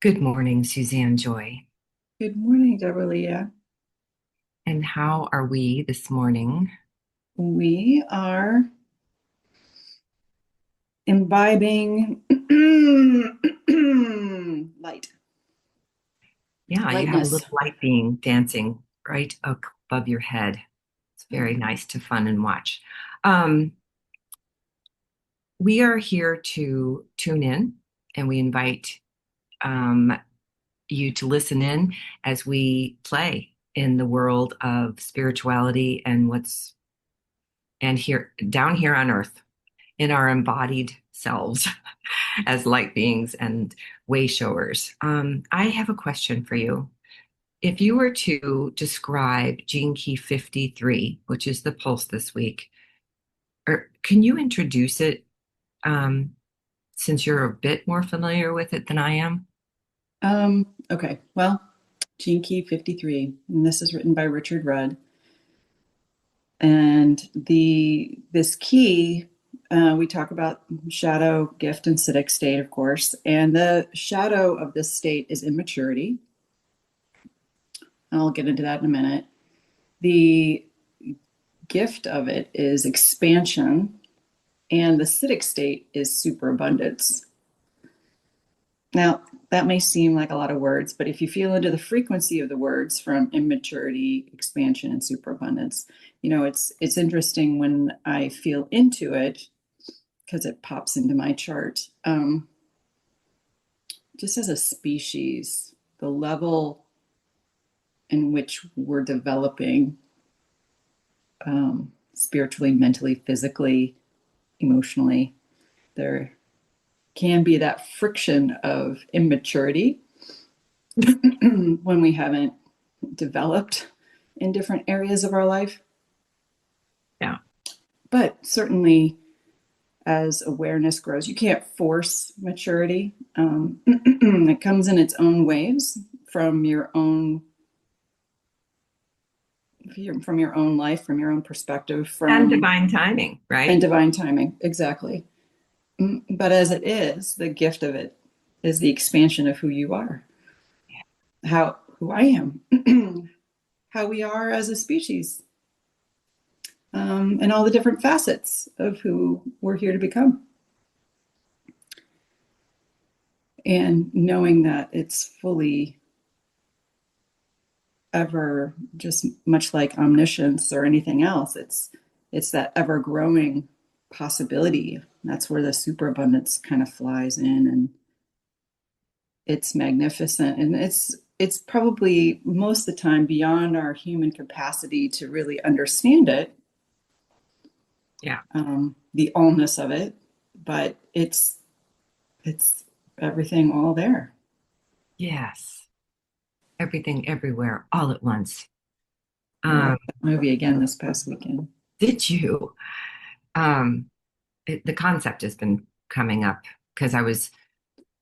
Good morning, Suzanne Joy. Good morning, Deborah, Leah. And how are we this morning? We are imbibing light, Yeah, you have a lightness. little light being dancing right up above your head. It's very nice to fun and watch. Um, we are here to tune in, and we invite um, you to listen in as we play in the world of spirituality and what's and here down here on earth in our embodied selves as light beings and way showers. I have a question for you. If you were to describe Gene Key 53, which is the pulse this week, or can you introduce it um, since you're a bit more familiar with it than I am? Okay, well, Gene Key 53, and this is written by Richard Rudd. And this key, we talk about shadow, gift, and Siddhic state, of course. And the shadow of this state is immaturity. I'll get into that in a minute. The gift of it is expansion, and the Siddhic state is superabundance. Now, that may seem like a lot of words, but if you feel into the frequency of the words from immaturity, expansion, and superabundance, it's interesting when I feel into it because it pops into my chart. Just as a species, the level in which we're developing spiritually, mentally, physically, emotionally, there can be that friction of immaturity when we haven't developed in different areas of our life. Yeah. But certainly, as awareness grows, you can't force maturity. It comes in its own waves from your own life, from your own perspective, And from divine timing, and right? divine timing. Exactly. But as it is, the gift of it is the expansion of who you are, who I am, how we are as a species, and all the different facets of who we're here to become. And knowing that it's fully ever, just much like omniscience or anything else, it's that ever growing possibility. That's where the superabundance kind of flies in, and it's magnificent, and it's probably most of the time beyond our human capacity to really understand it, Yeah. the allness of it, but it's everything all there. Yes. Everything, everywhere, all at once. I Um, watched that movie again this past weekend. did you? Um, the concept has been coming up because I was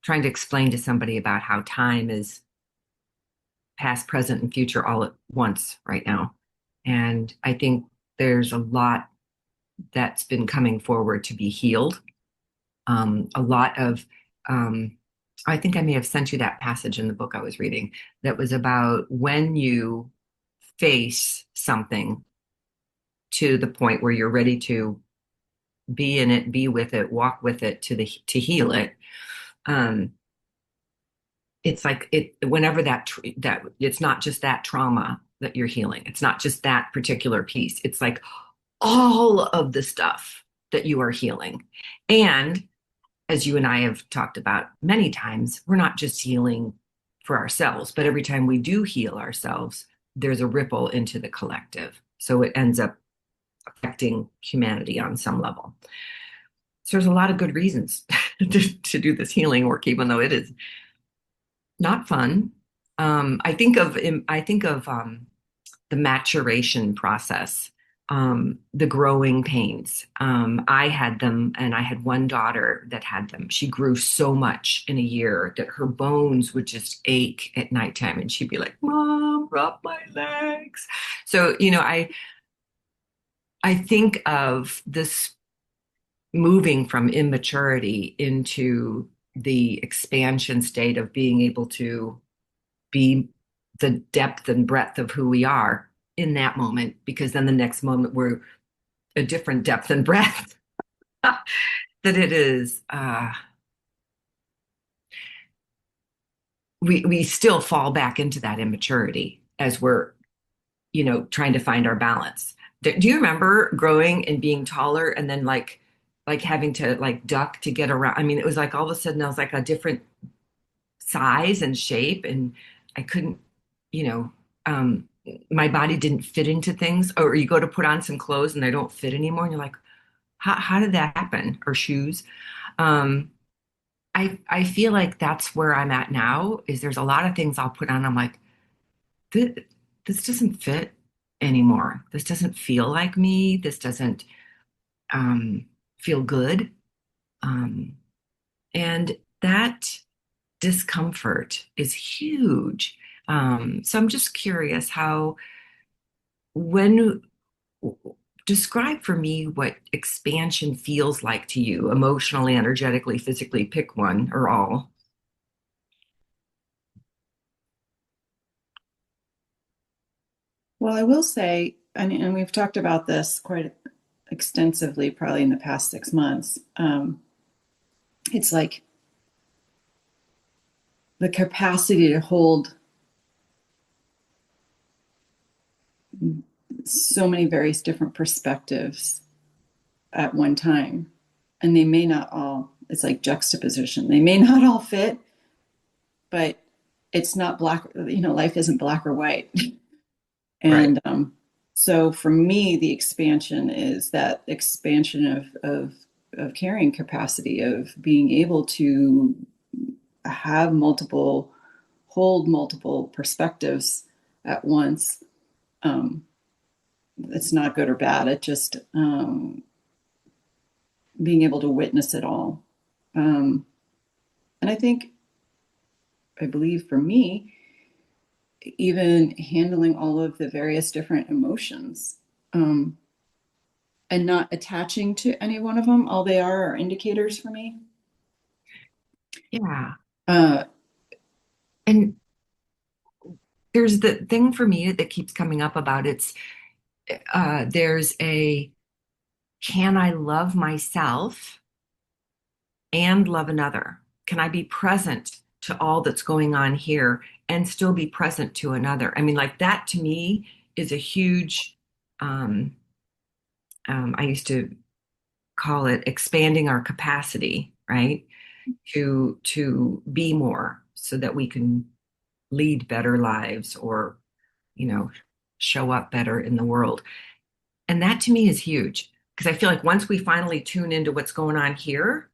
trying to explain to somebody about how time is past, present, and future all at once right now. And I think there's a lot that's been coming forward to be healed. A lot of, um, I think I may have sent you that passage in the book I was reading that was about when you face something to the point where you're ready to be in it, be with it, walk with it to heal it. Um, it's like it whenever that it's not just that trauma that you're healing. It's not just that particular piece. It's like all of the stuff that you are healing. And as you and I have talked about many times, we're not just healing for ourselves, but every time we do heal ourselves, there's a ripple into the collective. So it ends up affecting humanity on some level. So there's a lot of good reasons to do this healing work, even though it is not fun. I think of the maturation process, the growing pains. I had them, and I had one daughter that had them. She grew so much in a year that her bones would just ache at nighttime, and she'd be like, "Mom, rub my legs." So, I think of this moving from immaturity into the expansion state of being able to be the depth and breadth of who we are in that moment, because then the next moment we're a different depth and breadth. That it is, we still fall back into that immaturity as we're, trying to find our balance. Do you remember growing and being taller and then like having to like duck to get around? I mean, it was like all of a sudden I was like a different size and shape, and I couldn't, you know, um, my body didn't fit into things, or you go to put on some clothes and they don't fit anymore, and you're like, how did that happen? Or shoes. Um, I feel like that's where I'm at now, is there's a lot of things I'll put on. I'm like, this, this doesn't fit anymore. This doesn't feel like me. This doesn't um, feel good. Um, and that discomfort is huge. So I'm just curious when, describe for me what expansion feels like to you, emotionally, energetically, physically, pick one or all. Well, I will say, and we've talked about this quite extensively, probably in the past 6 months. It's like the capacity to hold so many various different perspectives at one time. And they may not all, it's like juxtaposition. They may not all fit, but it's not black, life isn't black or white. Right. And so for me, the expansion is that expansion of carrying capacity, of being able to have multiple, hold multiple perspectives at once. Um, it's not good or bad. It just being able to witness it all. And I believe for me, even handling all of the various different emotions, um, and not attaching to any one of them. All they are indicators for me. Yeah. Uh, And there's the thing for me that keeps coming up about there's a, can I love myself and love another? Can I be present to all that's going on here and still be present to another? I mean, like that to me is a huge, um, I used to call it expanding our capacity, right? To be more so that we can lead better lives, or, you know, show up better in the world. And that to me is huge, because I feel like once we finally tune into what's going on here,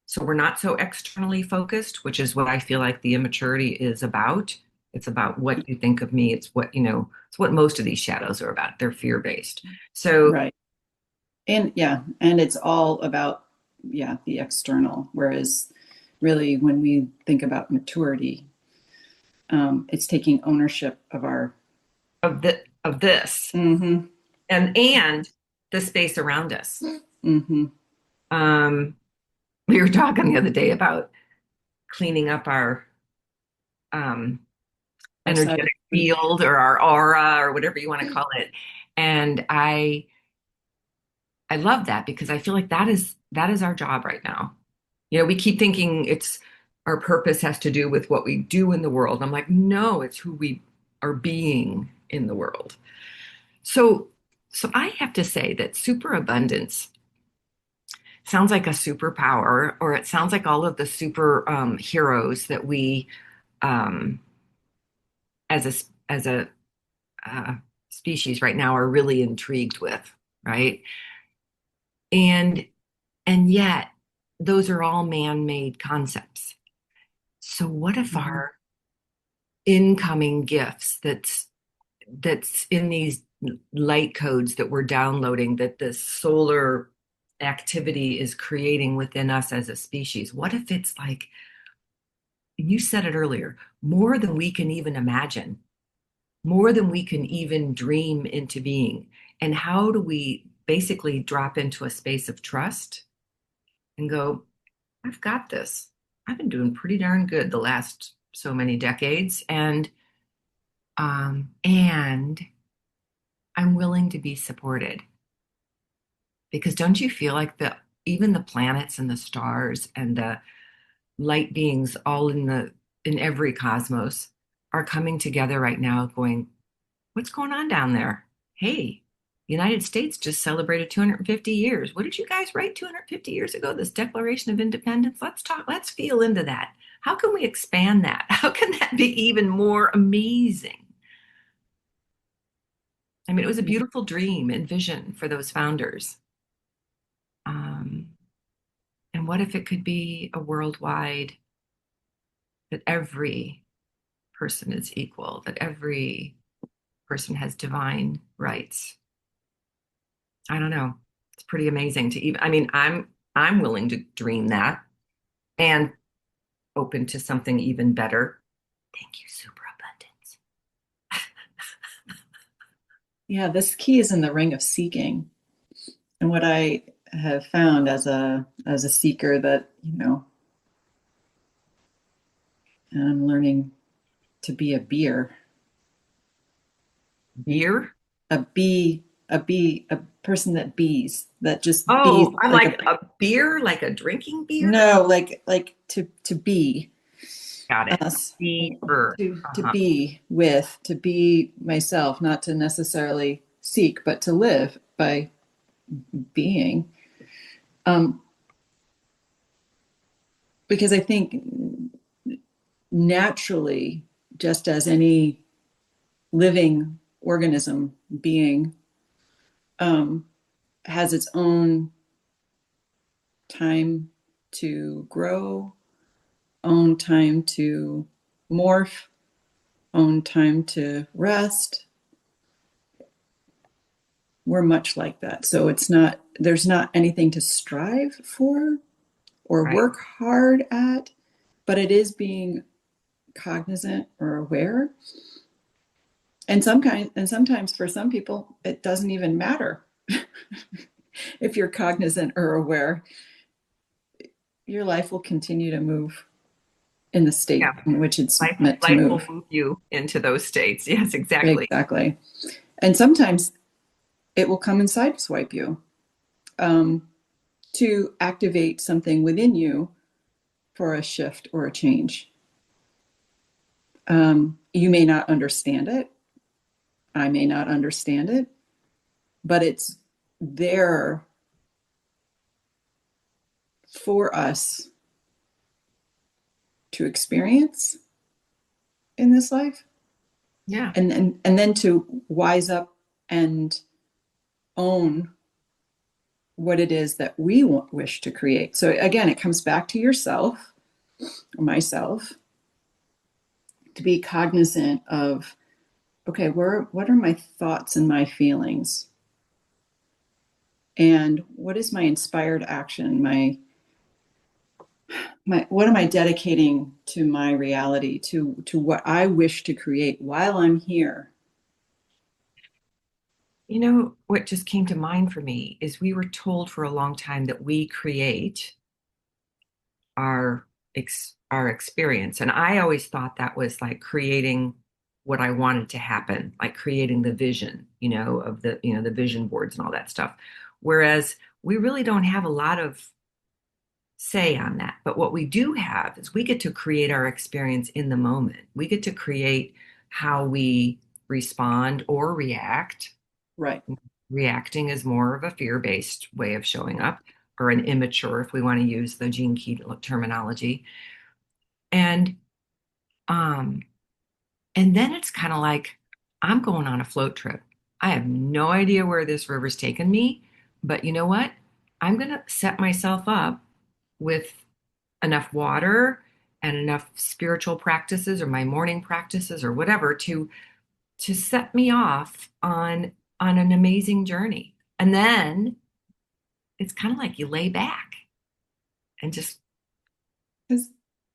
so we're not so externally focused, which is what I feel like the immaturity is about. It's about what you think of me. It's what, it's what most of these shadows are about. They're fear-based. So, right. And yeah, and it's all about, yeah, the external. Whereas really when we think about maturity, it's taking ownership of our of this mm-hmm, and the space around us. mm-hmm, Um, we were talking the other day about cleaning up our um, our side. energetic field or our aura or whatever you want to call it. And I love that, because I feel like that is our job right now. We keep thinking it's our purpose has to do with what we do in the world. I'm like, no, it's who we are being in the world. So so I have to say that superabundance sounds like a superpower, or it sounds like all of the super heroes that we um, as a uh, species right now are really intrigued with, right? And and yet those are all man-made concepts. So what if Mm-hmm. our incoming gifts that's in these light codes that we're downloading, that the solar activity is creating within us as a species, what if it's like, you said it earlier, more than we can even imagine, more than we can even dream into being? And how do we basically drop into a space of trust and go, I've got this. I've been doing pretty darn good the last so many decades, and I'm willing to be supported because don't you feel like the even the planets and the stars and the light beings all in every cosmos are coming together right now going, what's going on down there? Hey, the United States just celebrated 250 years. What did you guys write 250 years ago? This Declaration of Independence? Let's talk, let's feel into that. How can we expand that? How can that be even more amazing? I mean, it was a beautiful dream and vision for those founders. Um, and what if it could be a worldwide, that every person is equal, that every person has divine rights? I don't know. It's pretty amazing to even, I mean, I'm willing to dream that and open to something even better. Thank you, superabundance. Yeah, this key is in the ring of seeking. And what I have found as a seeker that, I'm learning to be a beer. Beer? A person that bees, that just bees Oh, I'm like like a beer, like a drinking beer? no, like to be Got it. us, Beer. to Uh-huh. be with, to be myself, not to necessarily seek, but to live by being. Um, because I think naturally, just as any living organism being um, has its own time to grow, own time to morph, own time to rest. We're much like that. So there's not anything to strive for or Right. work hard at, but it is being cognizant or aware. And sometimes for some people, it doesn't even matter if you're cognizant or aware. Your life will continue to move in the Yeah. state in which it's Life, meant to life will move. move you into those states. Yes, exactly. Exactly. And sometimes it will come and sideswipe you um, to activate something within you for a shift or a change. You may not understand it. I may not understand it, but it's there for us to experience in this life, Yeah. and then to wise up and own what it is that we wish to create. So again, it comes back to yourself, or myself, to be cognizant of, okay, what are my thoughts and my feelings, and what is my inspired action, my what am I dedicating to my reality, to what I wish to create while I'm here. You know, what just came to mind for me is we were told for a long time that we create our experience. And I always thought that was like creating what I wanted to happen, like creating the vision, of the vision boards and all that stuff. Whereas we really don't have a lot of say on that. But what we do have is we get to create our experience in the moment. We get to create how we respond or react. Right. Reacting is more of a fear-based way of showing up, or an immature, if we want to use the Gene Key terminology. And um, and then it's kind of like I'm going on a float trip. I have no idea where this river's taken me, but you know what? I'm gonna set myself up with enough water and enough spiritual practices or my morning practices or whatever to set me off on an amazing journey. And then it's kind of like you lay back and just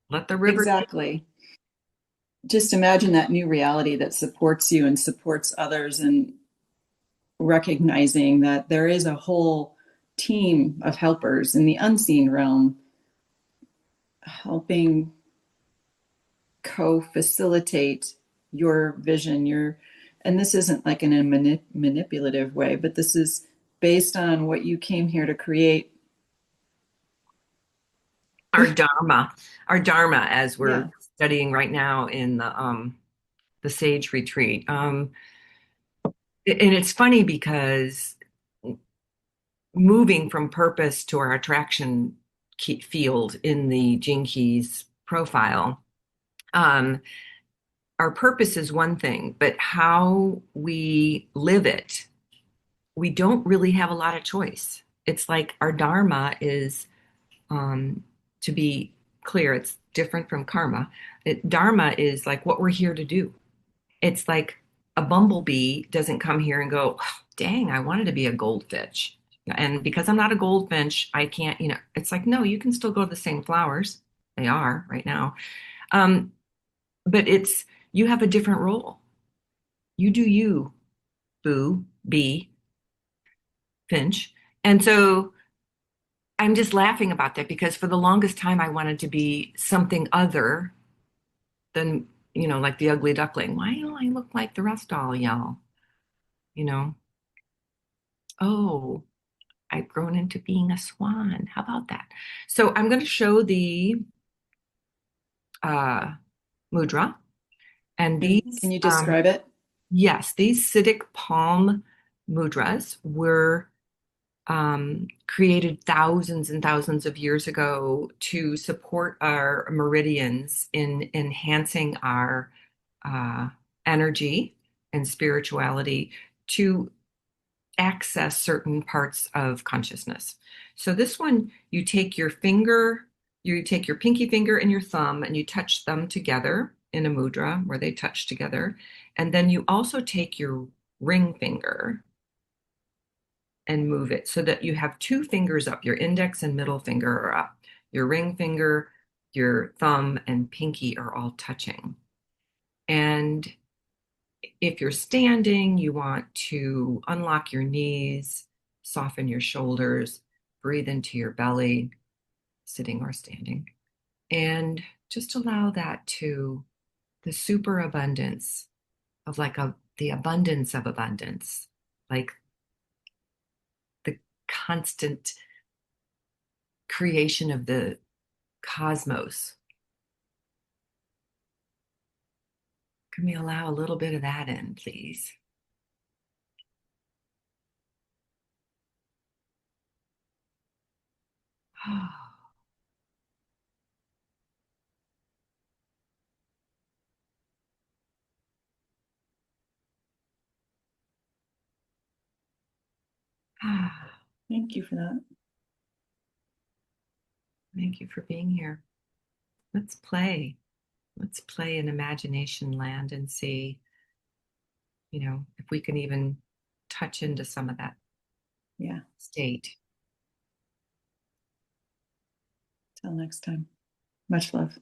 let the river. Exactly. Just imagine that new reality that supports you and supports others, and recognizing that there is a whole team of helpers in the unseen realm helping co-facilitate your vision, and this isn't like in a manipulative way, but this is based on what you came here to create. Our dharma, as we're Yeah. studying right now in the Sage Retreat. And it's funny because moving from purpose to our attraction field in the Gene Keys profile, um, our purpose is one thing, but how we live it, we don't really have a lot of choice. It's like our dharma is, um, to be clear, it's different from karma. Dharma is like what we're here to do. It's like a bumblebee doesn't come here and go, "Oh, dang, I wanted to be a goldfinch. And because I'm not a goldfinch, I can't, it's like, no, you can still go to the same flowers. They are right now. Um, but you have a different role. You do you, boo, bee, finch. And so I'm just laughing about that because for the longest time, I wanted to be something other than, like the ugly duckling. Why don't I look like the rest all y'all? You know, oh, I've grown into being a swan. How about that? So I'm going to show the uh, mudra. And Can these, you describe it? yes, these Siddhic palm mudras were created thousands and thousands of years ago to support our meridians in enhancing our uh, energy and spirituality to access certain parts of consciousness. So this one, you take your pinky finger and your thumb and you touch them together in a mudra where they touch together. And then you also take your ring finger and move it so that you have two fingers up. Your index and middle finger are up. Your ring finger, your thumb, and pinky are all touching. And if you're standing, you want to unlock your knees, soften your shoulders, breathe into your belly, sitting or standing, and just allow that to the superabundance of the abundance of abundance, like the constant creation of the cosmos. Can we allow a little bit of that in, please? Thank you for that. Thank you for being here. Let's play. Let's play in imagination land and see, if we can even touch into some of that Yeah. state. Till next time. Much love.